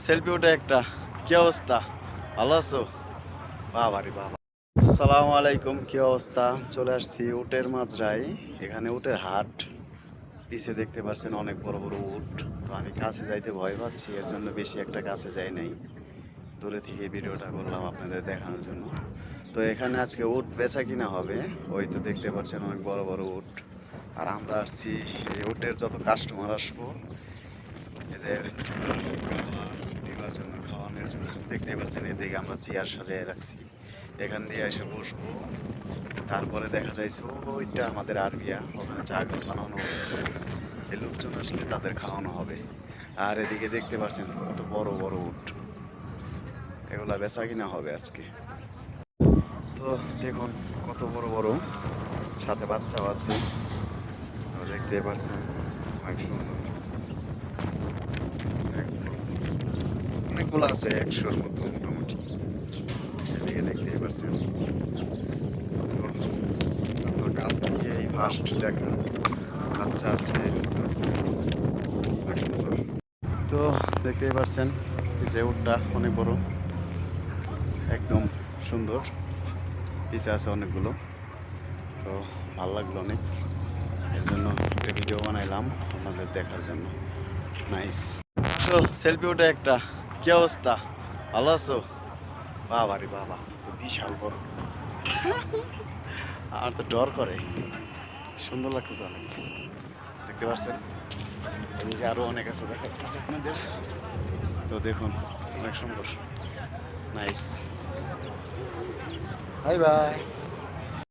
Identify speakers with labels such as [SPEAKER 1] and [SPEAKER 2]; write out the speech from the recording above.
[SPEAKER 1] Selfie উঠে একটা কি অবস্থা? ভালো আছো? বাবা রে বাবা। আসসালামু আলাইকুম, কি অবস্থা? চলে আসছি উটের মাঝরাই। এখানে উটের হাট। পিছে দেখতে পাচ্ছেন অনেক বড় বড় উট। তো আমি কাছে যাইতে ভয় পাচ্ছি, এর জন্য বেশি একটা কাছে যাই নাই। দূরে থেকে ভিডিওটা করলাম আপনাদের দেখানোর জন্য। তো এখানে আজকে উট বেচা কিনা হবে। ওই তো দেখতে পাচ্ছেন অনেক বড় বড় উট। আর আমরা আসছি এই উটের যত কাস্টমার আসবো এদের দেওয়ার জন্য, খাওয়ানোর জন্য। দেখতে পাচ্ছেন এদিকে আমরা চেয়ার সাজিয়ে রাখছি, এখান দিয়ে এসে বসবো। তারপরে দেখা যাচ্ছে ওইটা আমাদের আরবিয়া, ওখানে চা বানানো হচ্ছে। এই লোকজন আসলে তাদের খাওয়ানো হবে। আর এদিকে দেখতে পাচ্ছেন কত বড় বড় উট, এগুলা বেচা কিনা হবে আজকে। তো দেখুন কত বড় বড়, সাথে বাচ্চাও আছে। দেখতে পাচ্ছেন অনেক সুন্দর, অনেকগুলো আছে, 100-র মতো মোটামুটি। এদিকে দেখতেই পাচ্ছেন। তো আমার কাছ থেকে এই ফার্স্ট দেখা, বাচ্চা আছে, অনেক সুন্দর। তো দেখতেই পাচ্ছেন যে উটটা অনেক বড়, একদম সুন্দর। পিছে আছে অনেকগুলো। তো ভালো লাগলো অনেক, এর জন্য একটা ভিডিও বানাইলাম আপনাদের দেখার জন্য। নাইস। তো সেলফি উঠে একটা কি অবস্থা? ভালো আছো? বাবা রে বাবা, তো বিশাল বড়। আর তো ডর করে। সুন্দর লাগতেছে অনেক, দেখতে পাচ্ছেন। এদিকে আরো অনেক আছে দেখাচ্ছি আপনাদের। তো দেখুন অনেক সুন্দর। নাইস। Bye bye.